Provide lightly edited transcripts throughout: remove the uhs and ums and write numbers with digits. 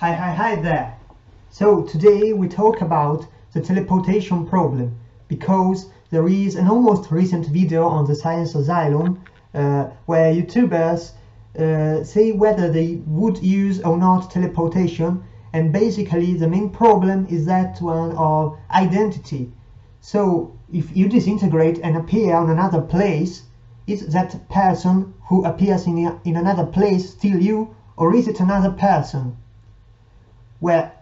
Hi there! So today we talk about the teleportation problem, because there is an almost recent video on the Science Asylum where YouTubers say whether they would use or not teleportation, and basically the main problem is that one of identity. So if you disintegrate and appear on another place, is that person who appears in another place still you, or is it another person? Well,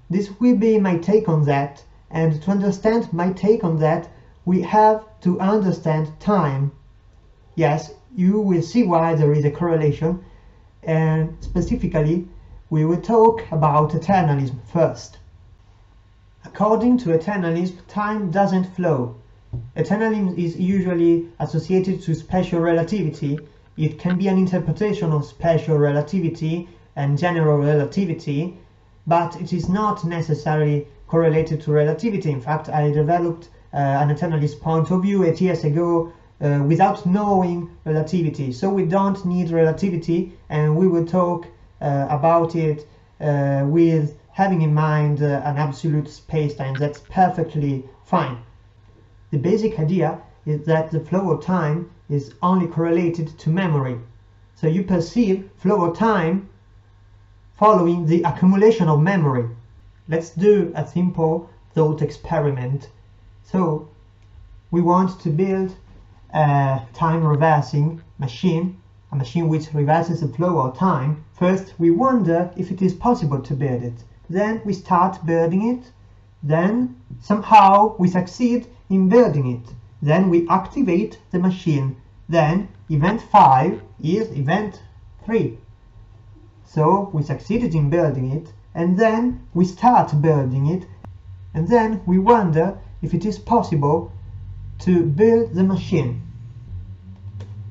this will be my take on that, and to understand my take on that, we have to understand time. Yes, you will see why there is a correlation, and specifically, we will talk about eternalism first. According to eternalism, time doesn't flow. Eternalism is usually associated to special relativity. It can be an interpretation of special relativity and general relativity, but it is not necessarily correlated to relativity. In fact, I developed an eternalist point of view 8 years ago without knowing relativity. So we don't need relativity, and we will talk about it with having in mind an absolute space-time. That's perfectly fine. The basic idea is that the flow of time is only correlated to memory. So you perceive flow of time following the accumulation of memory. Let's do a simple thought experiment. So we want to build a time reversing machine, a machine which reverses the flow of time. First we wonder if it is possible to build it. Then we start building it. Then somehow we succeed in building it. Then we activate the machine. Then event 5 is event 3. So we succeeded in building it, and then we start building it, and then we wonder if it is possible to build the machine.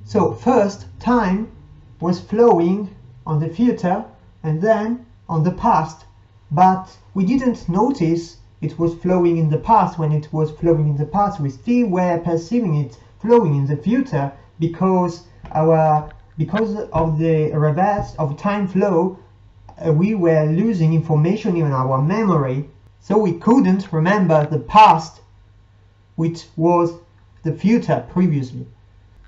So first, time was flowing on the future and then on the past, but we didn't notice it was flowing in the past. When it was flowing in the past, we still were perceiving it flowing in the future, because of the reverse of time flow, we were losing information in our memory, so we couldn't remember the past, which was the future previously.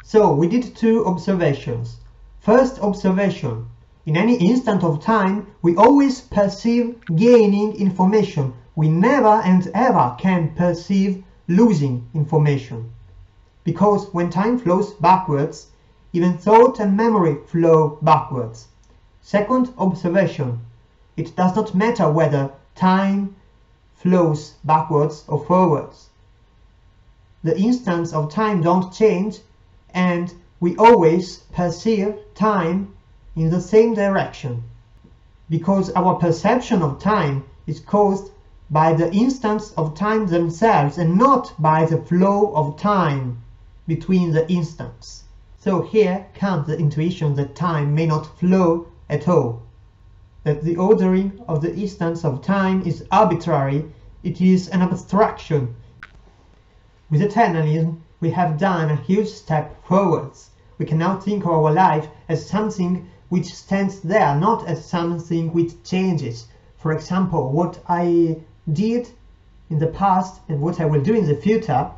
So we did two observations. First observation: in any instant of time, we always perceive gaining information. We never and ever can perceive losing information, because when time flows backwards, even thought and memory flow backwards. Second observation: it does not matter whether time flows backwards or forwards. The instants of time don't change, and we always perceive time in the same direction, because our perception of time is caused by the instants of time themselves and not by the flow of time between the instants. So here comes the intuition that time may not flow at all, that the ordering of the instants of time is arbitrary, it is an abstraction. With eternalism, we have done a huge step forwards. We can now think of our life as something which stands there, not as something which changes. For example, what I did in the past and what I will do in the future,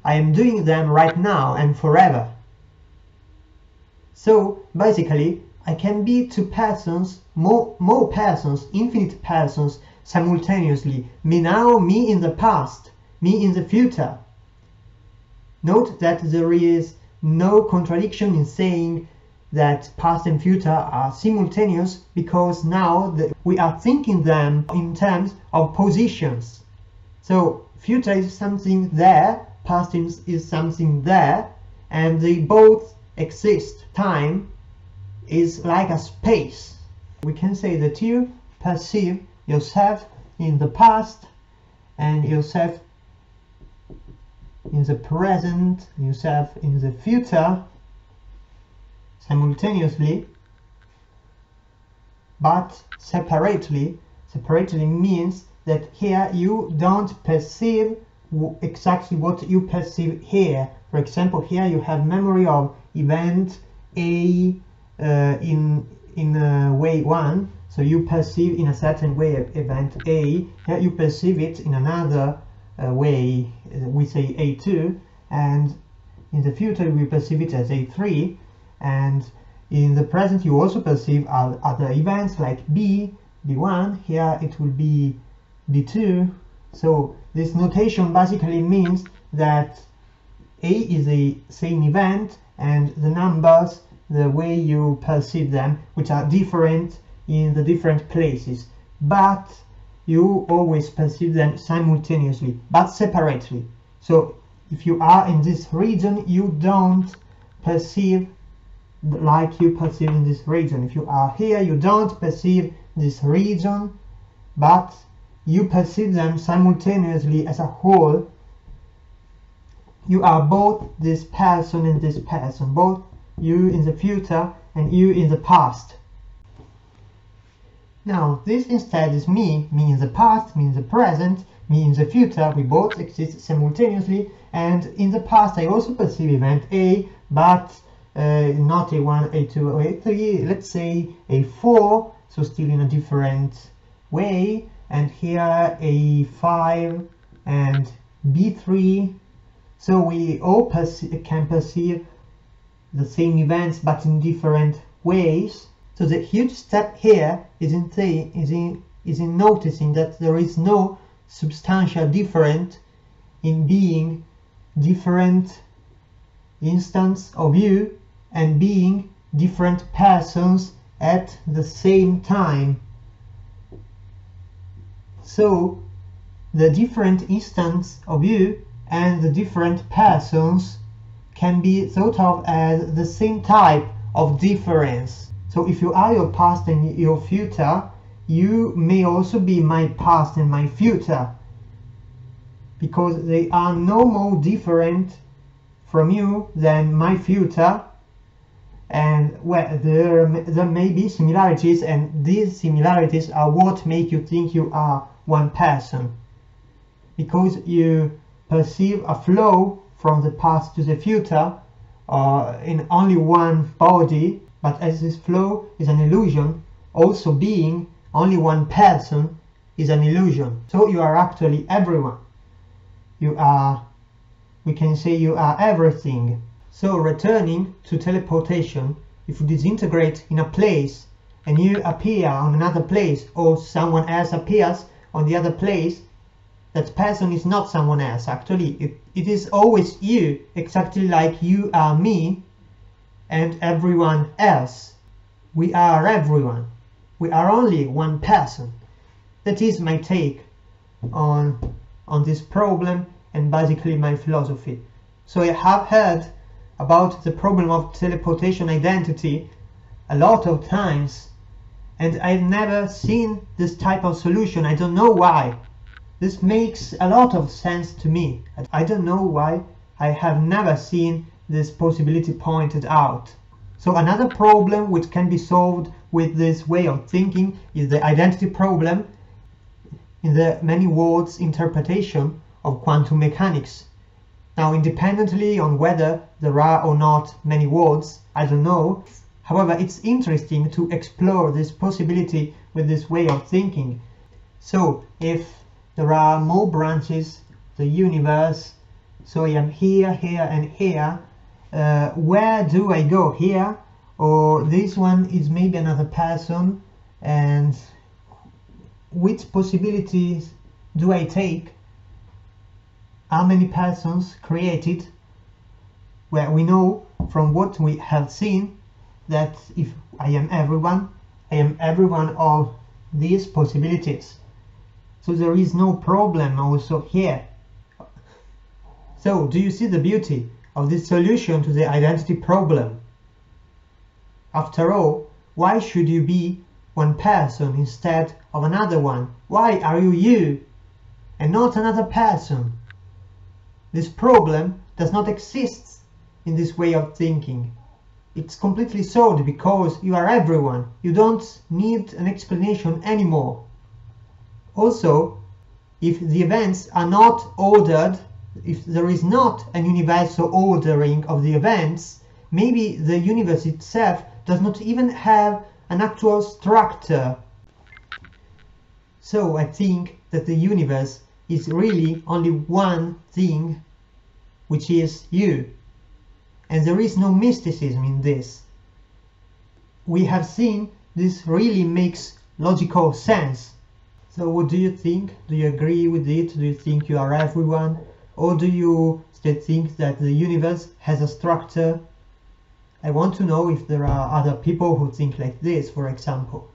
I am doing them right now and forever. So basically, I can be two persons, more persons, infinite persons simultaneously. Me now, me in the past, me in the future. Note that there is no contradiction in saying that past and future are simultaneous, because now we are thinking them in terms of positions. So future is something there, past is something there, and they both exist. Time is like a space. We can say that you perceive yourself in the past and yourself in the present, yourself in the future simultaneously, but separately. Separately means that here you don't perceive exactly what you perceive here. For example, here you have memory of event A in way 1, So you perceive in a certain way event A, here you perceive it in another way, we say A2, and in the future we perceive it as A3, and in the present you also perceive other events like B, B1, here it will be B2. So this notation basically means that A is the same event and the numbers, the way you perceive them, which are different in the different places, but you always perceive them simultaneously but separately. So if you are in this region, you don't perceive like you perceive in this region. If you are here, you don't perceive this region, but you perceive them simultaneously as a whole. You are both this person and this person, both you in the future and you in the past. Now this instead is me in the past, me in the present, me in the future. We both exist simultaneously, and in the past I also perceive event A, but not A1, A2 or A3, let's say A4, so still in a different way, and here A5 and B3. So we all can perceive the same events but in different ways. So the huge step here is in noticing that there is no substantial difference in being different instances of you and being different persons at the same time. So the different instances of you and the different persons can be thought of as the same type of difference. So if you are your past and your future, you may also be my past and my future, because they are no more different from you than my future, and well, there may be similarities, and these similarities are what make you think you are one person, because you perceive a flow from the past to the future in only one body. But as this flow is an illusion, also being only one person is an illusion. So you are actually everyone. You are, we can say you are everything. So returning to teleportation, if you disintegrate in a place and you appear on another place, or someone else appears on the other place, that person is not someone else. Actually, it is always you, exactly like you are me and everyone else. We are everyone. We are only one person. That is my take on this problem and basically my philosophy. So I have heard about the problem of teleportation identity a lot of times, and I've never seen this type of solution. I don't know why. This makes a lot of sense to me. I don't know why I have never seen this possibility pointed out. So another problem which can be solved with this way of thinking is the identity problem in the many worlds interpretation of quantum mechanics. Now, independently on whether there are or not many worlds, I don't know. However, it's interesting to explore this possibility with this way of thinking. So if there are more branches, the universe, so I am here, here and here, where do I go? Here, or this one is maybe another person, and which possibilities do I take? How many persons created? Well, we know from what we have seen that if I am everyone of these possibilities. So there is no problem also here. So do you see the beauty of this solution to the identity problem? After all, why should you be one person instead of another one? Why are you you and not another person? This problem does not exist in this way of thinking. It's completely solved because you are everyone. You don't need an explanation anymore. Also, if the events are not ordered, if there is not a universal ordering of the events, maybe the universe itself does not even have an actual structure. So I think that the universe is really only one thing, which is you. And there is no mysticism in this. We have seen this really makes logical sense. So what do you think? Do you agree with it? Do you think you are everyone? Or do you still think that the universe has a structure? I want to know if there are other people who think like this, for example.